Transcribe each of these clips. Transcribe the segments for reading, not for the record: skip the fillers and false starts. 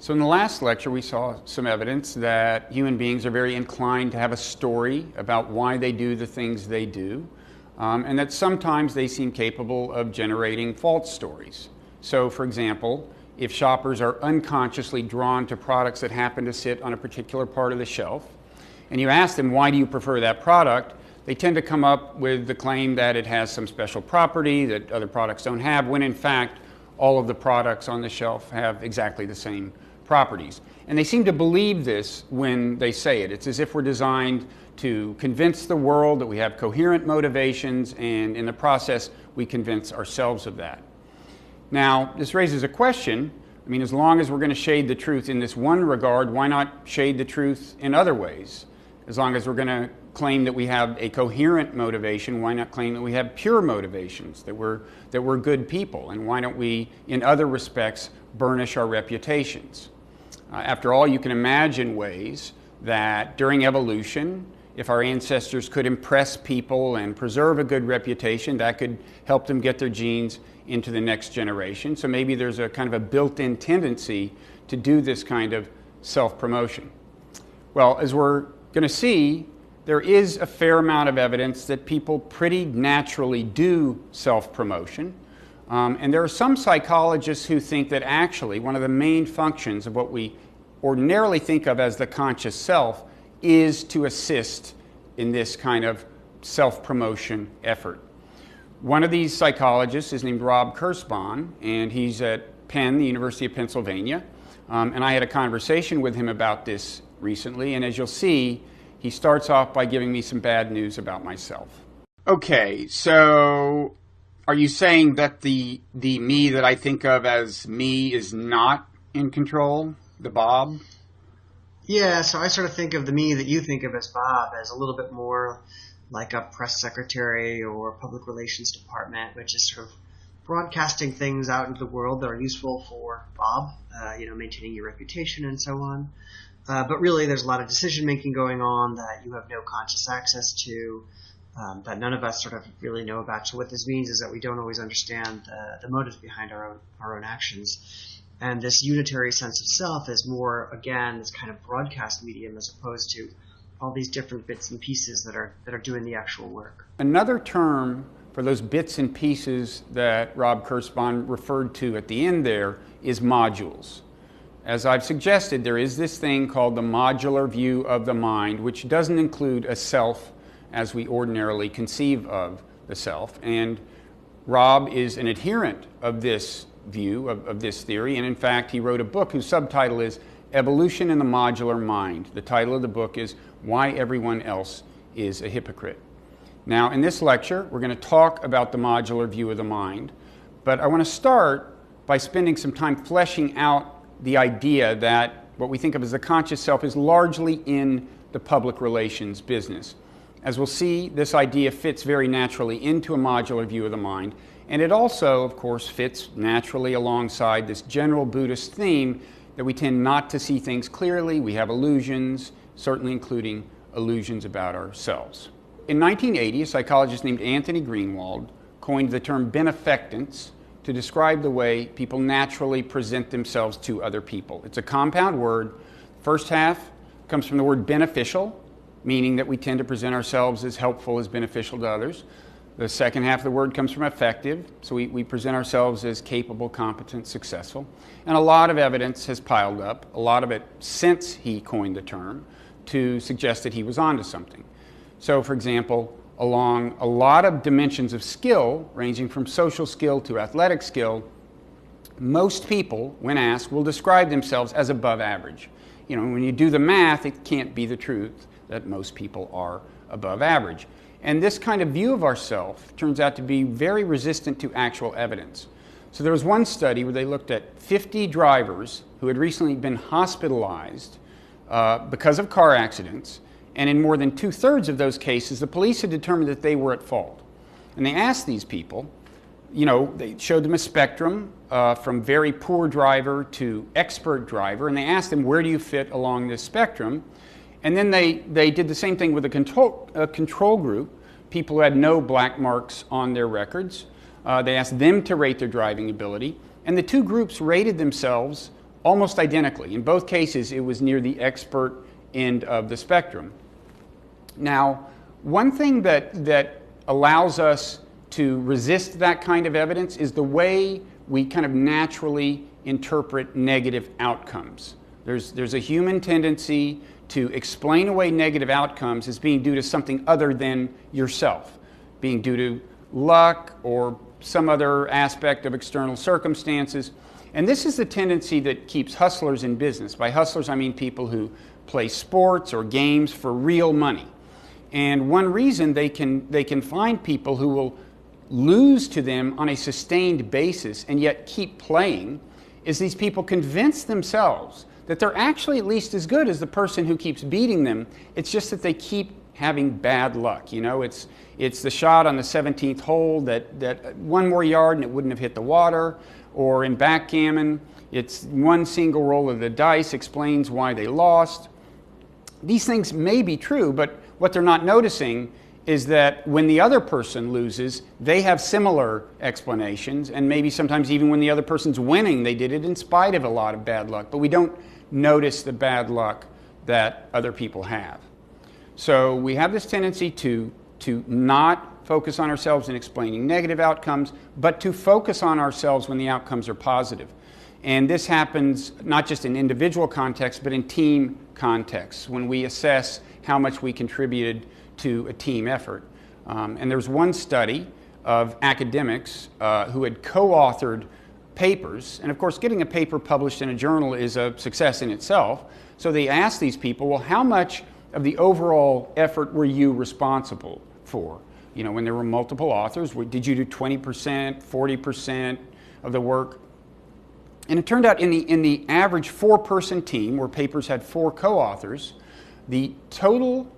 So in the last lecture, we saw some evidence that human beings are very inclined to have a story about why they do the things they do, and that sometimes they seem capable of generating false stories. So, for example, if shoppers are unconsciously drawn to products that happen to sit on a particular part of the shelf, and you ask them, why do you prefer that product? They tend to come up with the claim that it has some special property that other products don't have, when in fact, all of the products on the shelf have exactly the same properties. And they seem to believe this when they say it. It's as if we're designed to convince the world that we have coherent motivations, and in the process, we convince ourselves of that. Now, this raises a question. I mean, as long as we're going to shade the truth in this one regard, why not shade the truth in other ways? As long as we're going to claim that we have a coherent motivation, why not claim that we have pure motivations, that we're good people? And why don't we, in other respects, burnish our reputations? After all, you can imagine ways that during evolution, if our ancestors could impress people and preserve a good reputation, that could help them get their genes into the next generation. So maybe there's a kind of a built-in tendency to do this kind of self-promotion. Well, as we're going to see, there is a fair amount of evidence that people pretty naturally do self-promotion. And there are some psychologists who think that actually one of the main functions of what we ordinarily think of as the conscious self is to assist in this kind of self-promotion effort. One of these psychologists is named Rob Kurzban, and he's at Penn, the University of Pennsylvania. And I had a conversation with him about this recently, and as you'll see, he starts off by giving me some bad news about myself. Okay, so are you saying that the me that I think of as me is not in control, the Bob? Yeah, so I sort of think of the me that you think of as Bob as a little bit more like a press secretary or public relations department, which is sort of broadcasting things out into the world that are useful for Bob, maintaining your reputation and so on. But really, there's a lot of decision-making going on that you have no conscious access to, that none of us sort of really know about. So what this means is that we don't always understand the motives behind our own actions. And this unitary sense of self is more, again, this kind of broadcast medium as opposed to all these different bits and pieces that are doing the actual work. Another term for those bits and pieces that Rob Kurzban referred to at the end there is modules. As I've suggested, there is this thing called the modular view of the mind, which doesn't include a self as we ordinarily conceive of the self. And Rob is an adherent of this view, of this theory, and in fact, he wrote a book whose subtitle is Evolution in the Modular Mind. The title of the book is Why Everyone Else is a Hypocrite. Now, in this lecture, we're going to talk about the modular view of the mind, but I want to start by spending some time fleshing out the idea that what we think of as the conscious self is largely in the public relations business. As we'll see, this idea fits very naturally into a modular view of the mind, and it also, of course, fits naturally alongside this general Buddhist theme that we tend not to see things clearly. We have illusions, certainly including illusions about ourselves. In 1980, a psychologist named Anthony Greenwald coined the term benefactance to describe the way people naturally present themselves to other people. It's a compound word. First half comes from the word beneficial, meaning that we tend to present ourselves as helpful, as beneficial to others. The second half of the word comes from effective, so we present ourselves as capable, competent, successful. And a lot of evidence has piled up, a lot of it since he coined the term, to suggest that he was onto something. So, for example, along a lot of dimensions of skill, ranging from social skill to athletic skill, most people, when asked, will describe themselves as above average. You know, when you do the math, it can't be the truth that most people are above average. And this kind of view of ourself turns out to be very resistant to actual evidence. So there was one study where they looked at 50 drivers who had recently been hospitalized because of car accidents, and in more than 2/3 of those cases, the police had determined that they were at fault. And they asked these people, they showed them a spectrum from very poor driver to expert driver, and they asked them, where do you fit along this spectrum? And then they did the same thing with a control group, people who had no black marks on their records. They asked them to rate their driving ability, and the two groups rated themselves almost identically. In both cases, it was near the expert end of the spectrum. Now, one thing that allows us to resist that kind of evidence is the way we kind of naturally interpret negative outcomes. There's a human tendency to explain away negative outcomes as being due to something other than yourself, being due to luck or some other aspect of external circumstances. And this is the tendency that keeps hustlers in business. By hustlers, I mean people who play sports or games for real money. And one reason they can find people who will lose to them on a sustained basis and yet keep playing is these people convince themselves that they're actually at least as good as the person who keeps beating them. It's just that they keep having bad luck. You know, it's the shot on the 17th hole that one more yard and it wouldn't have hit the water, or in backgammon, it's one single roll of the dice explains why they lost. These things may be true, but what they're not noticing is that when the other person loses, they have similar explanations, and maybe sometimes even when the other person's winning, they did it in spite of a lot of bad luck, but we don't notice the bad luck that other people have. So we have this tendency to not focus on ourselves in explaining negative outcomes, but to focus on ourselves when the outcomes are positive. And this happens not just in individual contexts, but in team contexts, when we assess how much we contributed to a team effort. And there's one study of academics who had co-authored papers, and of course getting a paper published in a journal is a success in itself. So they asked these people, well, how much of the overall effort were you responsible for? You know, when there were multiple authors, did you do 20%, 40% of the work? And it turned out in the average 4-person team, where papers had 4 co-authors, the total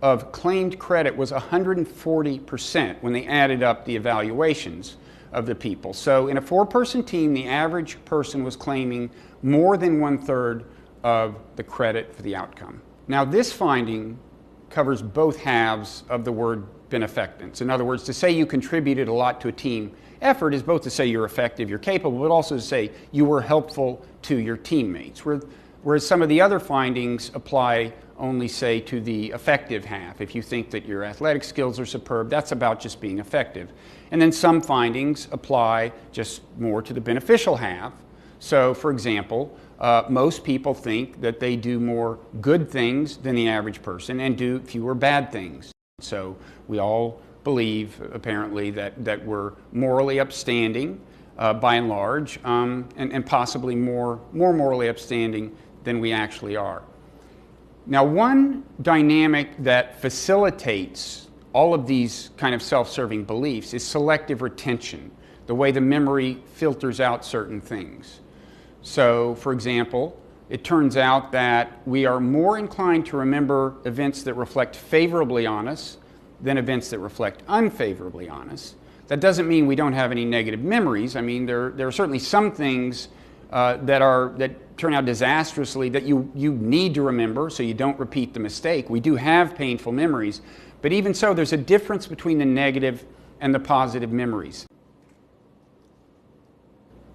of claimed credit was 140% when they added up the evaluations of the people. So in a 4-person team, the average person was claiming more than 1/3 of the credit for the outcome. Now, this finding covers both halves of the word benefactance. In other words, to say you contributed a lot to a team effort is both to say you're effective, you're capable, but also to say you were helpful to your teammates. Whereas some of the other findings apply only, say, to the effective half. If you think that your athletic skills are superb, that's about just being effective. And then some findings apply just more to the beneficial half. So, for example, most people think that they do more good things than the average person and do fewer bad things. So we all believe, apparently, that we're morally upstanding by and large, and possibly more morally upstanding than we actually are. Now, one dynamic that facilitates all of these kind of self-serving beliefs is selective retention, the way the memory filters out certain things. So, for example, it turns out that we are more inclined to remember events that reflect favorably on us than events that reflect unfavorably on us. That doesn't mean we don't have any negative memories. I mean, there are certainly some things that turn out disastrously that you need to remember so you don't repeat the mistake. We do have painful memories, but even so, there's a difference between the negative and the positive memories.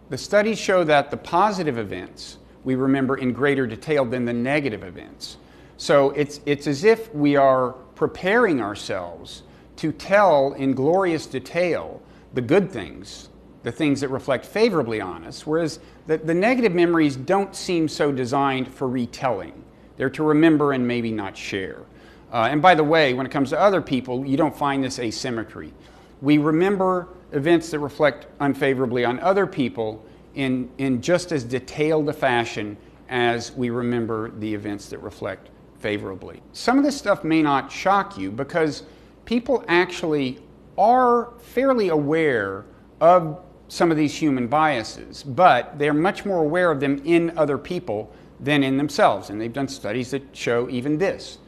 The studies show that the positive events we remember in greater detail than the negative events. So it's as if we are preparing ourselves to tell in glorious detail the good things, the things that reflect favorably on us, whereas the negative memories don't seem so designed for retelling. They're to remember and maybe not share. And by the way, when it comes to other people, you don't find this asymmetry. We remember events that reflect unfavorably on other people in just as detailed a fashion as we remember the events that reflect favorably. Some of this stuff may not shock you because people actually are fairly aware of some of these human biases, but they're much more aware of them in other people than in themselves, and they've done studies that show even this.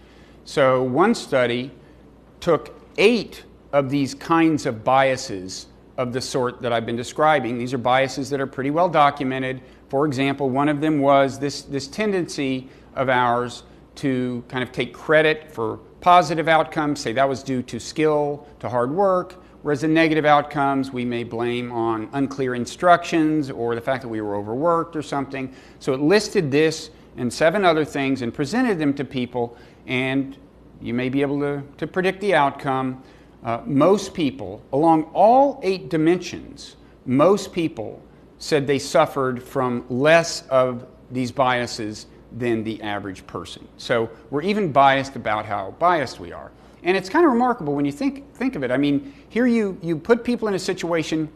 So one study took 8 of these kinds of biases of the sort that I've been describing. These are biases that are pretty well documented. For example, one of them was this tendency of ours to kind of take credit for positive outcomes, say that was due to skill, to hard work. whereas the negative outcomes we may blame on unclear instructions or the fact that we were overworked or something. So it listed this and 7 other things and presented them to people, and you may be able to predict the outcome. Most people, along all 8 dimensions, most people said they suffered from less of these biases than the average person. So we're even biased about how biased we are. And it's kind of remarkable when you think of it. I mean, here you put people in a situation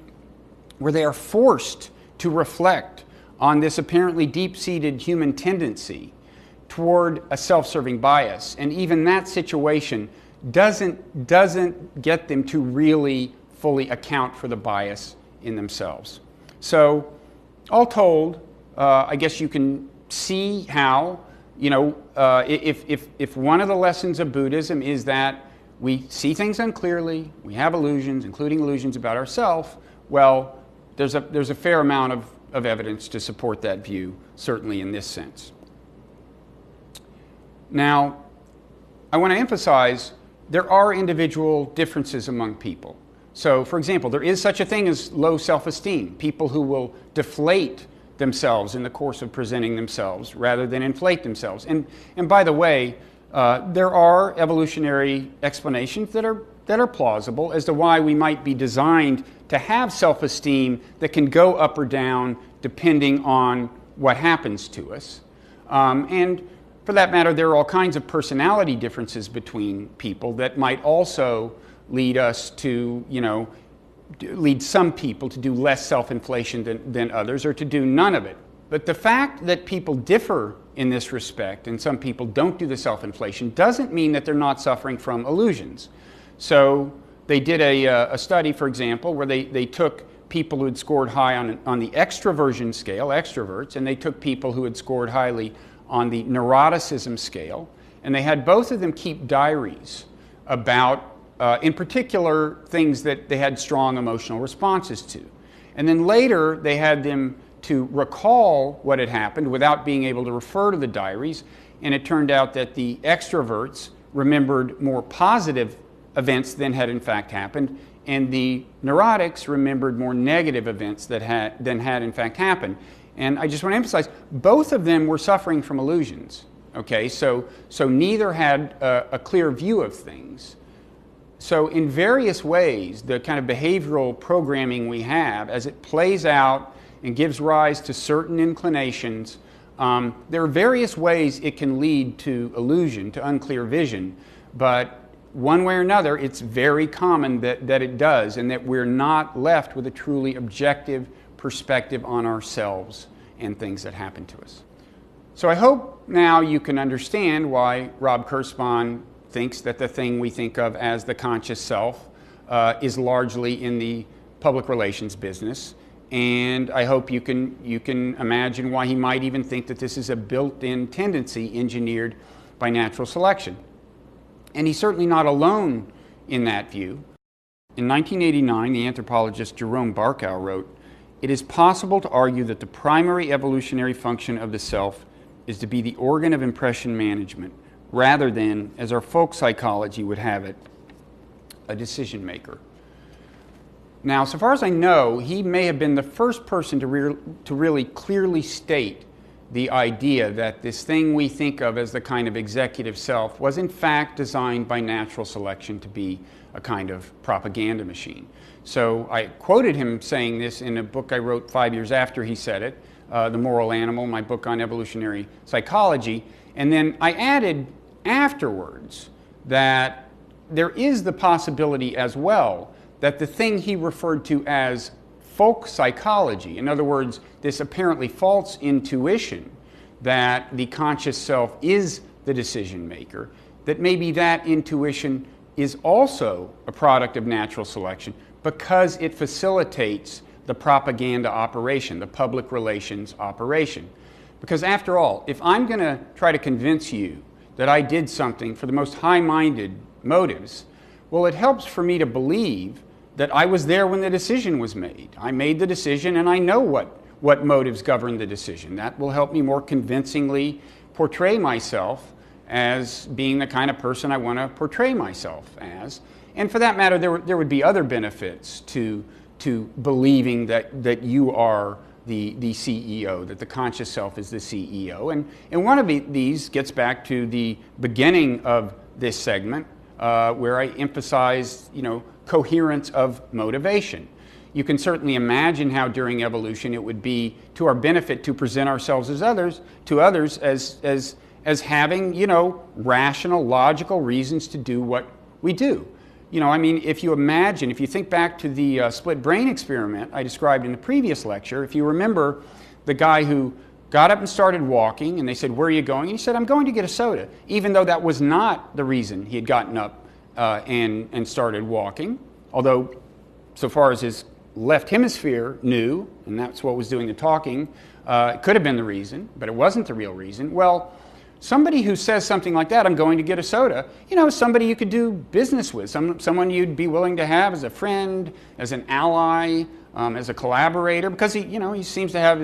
where they are forced to reflect on this apparently deep-seated human tendency toward a self-serving bias. And even that situation doesn't get them to really fully account for the bias in themselves. So, all told, I guess you can see how, if one of the lessons of Buddhism is that we see things unclearly, we have illusions, including illusions about ourselves, well, there's a fair amount of evidence to support that view, certainly in this sense. Now, I want to emphasize there are individual differences among people. So, for example, there is such a thing as low self-esteem, people who will deflate themselves in the course of presenting themselves rather than inflate themselves. And by the way, there are evolutionary explanations that are plausible as to why we might be designed to have self-esteem that can go up or down depending on what happens to us. And for that matter, there are all kinds of personality differences between people that might also lead us to, lead some people to do less self-inflation than others, or to do none of it. But the fact that people differ in this respect, and some people don't do the self-inflation, doesn't mean that they're not suffering from illusions. So they did a study, for example, where they took people who had scored high on the extroversion scale, extroverts, and they took people who had scored highly on the neuroticism scale, and they had both of them keep diaries about, in particular, things that they had strong emotional responses to. And then later, they had them to recall what had happened without being able to refer to the diaries, and it turned out that the extroverts remembered more positive events than had in fact happened, and the neurotics remembered more negative events than had in fact happened. And I just want to emphasize, both of them were suffering from illusions. Okay, so neither had a clear view of things. So in various ways, the kind of behavioral programming we have, as it plays out and gives rise to certain inclinations, there are various ways it can lead to illusion, to unclear vision. But one way or another, it's very common that it does, and that we're not left with a truly objective perspective on ourselves and things that happen to us. So I hope now you can understand why Rob Kurzban thinks that the thing we think of as the conscious self is largely in the public relations business. And I hope you can imagine why he might even think that this is a built-in tendency engineered by natural selection. And he's certainly not alone in that view. In 1989, the anthropologist Jerome Barkow wrote, "It is possible to argue that the primary evolutionary function of the self is to be the organ of impression management, rather than, as our folk psychology would have it, a decision maker." Now, so far as I know, he may have been the first person to really clearly state the idea that this thing we think of as the kind of executive self was in fact designed by natural selection to be a kind of propaganda machine. So I quoted him saying this in a book I wrote 5 years after he said it, The Moral Animal, my book on evolutionary psychology. And then I added afterwards that there is the possibility as well that the thing he referred to as folk psychology, in other words, this apparently false intuition that the conscious self is the decision maker, that maybe that intuition is also a product of natural selection because it facilitates the propaganda operation, the public relations operation. Because after all, if I'm going to try to convince you that I did something for the most high-minded motives, well, it helps for me to believe that I was there when the decision was made. I made the decision and I know what motives govern the decision. That will help me more convincingly portray myself as being the kind of person I want to portray myself as. And for that matter, there would be other benefits to believing that you are the CEO, that the conscious self is the CEO. And one of these gets back to the beginning of this segment, where I emphasized, coherence of motivation. You can certainly imagine how during evolution it would be to our benefit to present ourselves as to others as having, rational, logical reasons to do what we do. If you think back to the split brain experiment I described in the previous lecture, if you remember the guy who got up and started walking, and they said, "Where are you going?" And he said, "I'm going to get a soda," even though that was not the reason he had gotten up and started walking, although so far as his left hemisphere knew, and that's what was doing the talking, it could have been the reason, but it wasn't the real reason. Well, somebody who says something like that, "I'm going to get a soda," somebody you could do business with, someone you'd be willing to have as a friend, as an ally, as a collaborator, because he seems to have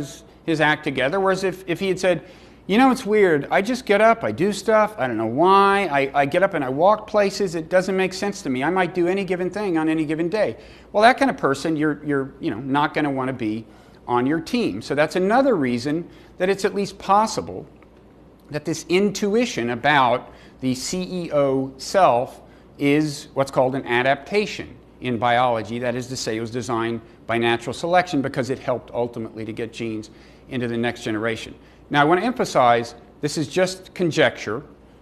his act together. Whereas if he had said, "It's weird, I just get up, I do stuff, I don't know why, I get up and I walk places, it doesn't make sense to me, I might do any given thing on any given day." Well, that kind of person, you're not going to want to be on your team. So that's another reason that it's at least possible that this intuition about the CEO self is what's called an adaptation in biology. That is to say, it was designed by natural selection because it helped ultimately to get genes into the next generation. Now, I want to emphasize this is just conjecture.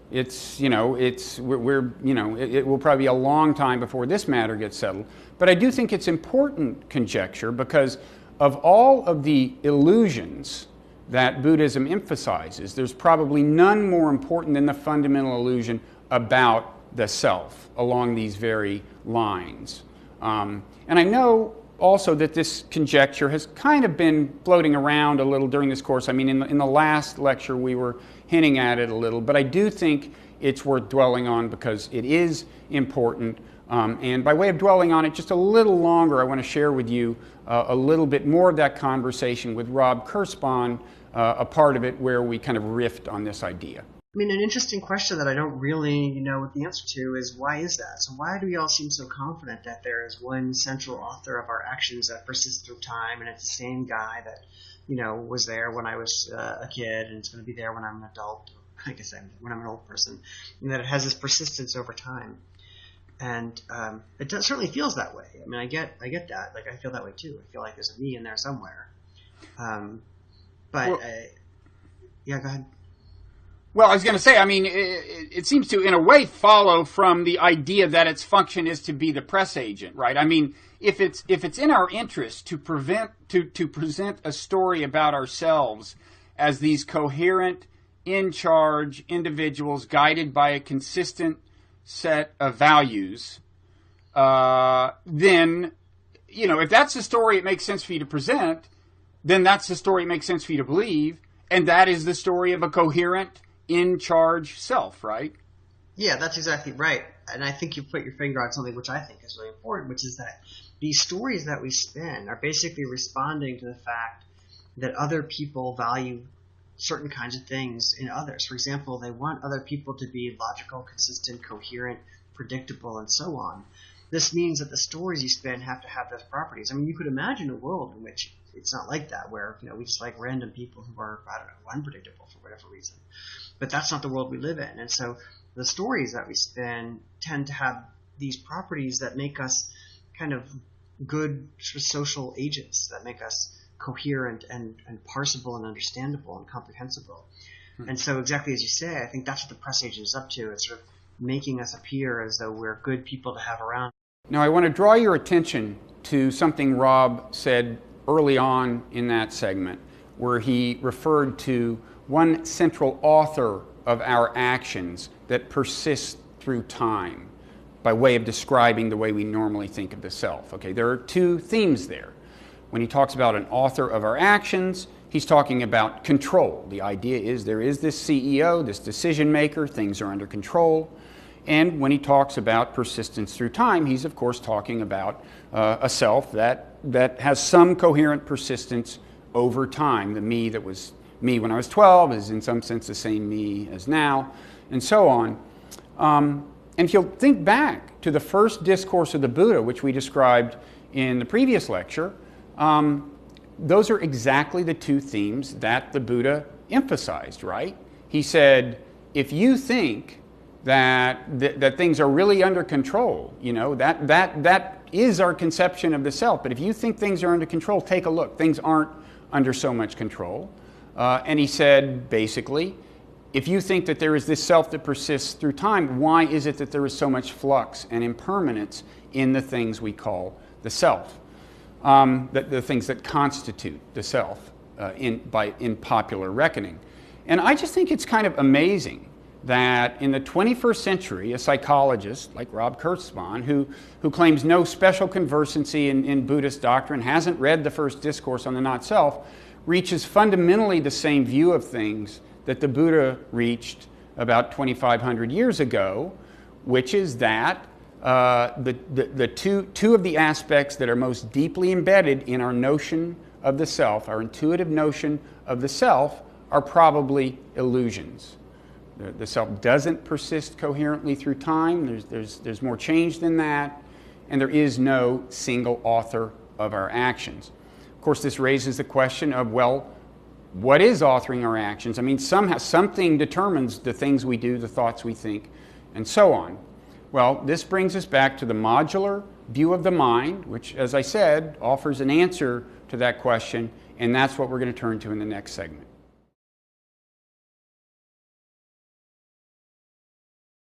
It will probably be a long time before this matter gets settled. But I do think it's important conjecture because of all of the illusions that Buddhism emphasizes, there's probably none more important than the fundamental illusion about the self along these very lines. And I know also that this conjecture has kind of been floating around a little during this course. In the last lecture we were hinting at it a little, but I do think it's worth dwelling on because it is important. And by way of dwelling on it just a little longer, I want to share with you a little bit more of that conversation with Rob Kurzban, a part of it where we kind of riffed on this idea. An interesting question that I don't really know what the answer to is, why is that? So why do we all seem so confident that there is one central author of our actions that persists through time, and it's the same guy that, was there when I was a kid, and it's going to be there when I'm an adult, when I'm an old person, and that it has this persistence over time? And it certainly feels that way. I get that. Like, I feel that way too. I feel like there's a me in there somewhere. Yeah, go ahead. Well, I was going to say, it seems to, in a way, follow from the idea that its function is to be the press agent, right? If it's in our interest to present a story about ourselves as these coherent, in-charge individuals guided by a consistent set of values, then, if that's the story it makes sense for you to present, then that's the story it makes sense for you to believe, and that is the story of a coherent, in-charge self, right? Yeah, that's exactly right. And I think you put your finger on something which I think is really important, which is that these stories that we spin are basically responding to the fact that other people value certain kinds of things in others. For example, they want other people to be logical, consistent, coherent, predictable, and so on. This means that the stories you spin have to have those properties. You could imagine a world in which it's not like that, where we just like random people who are, unpredictable for whatever reason. But that's not the world we live in. And so the stories that we spin tend to have these properties that make us kind of good social agents, that make us coherent and parsable and understandable and comprehensible. And so exactly as you say, I think that's what the press agent is up to. It's sort of making us appear as though we're good people to have around. Now, I want to draw your attention to something Rob said early on in that segment, where he referred to one central author of our actions that persists through time, by way of describing the way we normally think of the self. Okay, there are two themes there. When he talks about an author of our actions, he's talking about control. The idea is there is this CEO, this decision maker, things are under control. And when he talks about persistence through time, he's of course talking about a self that has some coherent persistence over time. The me that was me when I was 12 is in some sense the same me as now, and so on. And if you'll think back to the first discourse of the Buddha, which we described in the previous lecture, those are exactly the two themes that the Buddha emphasized, right? He said, if you think that things are really under control, that is our conception of the self. But if you think things are under control, take a look. Things aren't under so much control. And he said, basically, if you think that there is this self that persists through time, why is it that there is so much flux and impermanence in the things we call the self? The things that constitute the self in popular reckoning. And I just think it's kind of amazing that in the 21st century, a psychologist like Rob Kurzban, who claims no special conversancy in Buddhist doctrine, hasn't read the first discourse on the not-self, reaches fundamentally the same view of things that the Buddha reached about 2,500 years ago, which is that the two of the aspects that are most deeply embedded in our notion of the self, our intuitive notion of the self, are probably illusions. The self doesn't persist coherently through time. There's more change than that, and there is no single author of our actions. Of course, this raises the question of, well, what is authoring our actions? I mean, somehow something determines the things we do, the thoughts we think, and so on. Well, this brings us back to the modular view of the mind, which, as I said, offers an answer to that question, and that's what we're going to turn to in the next segment.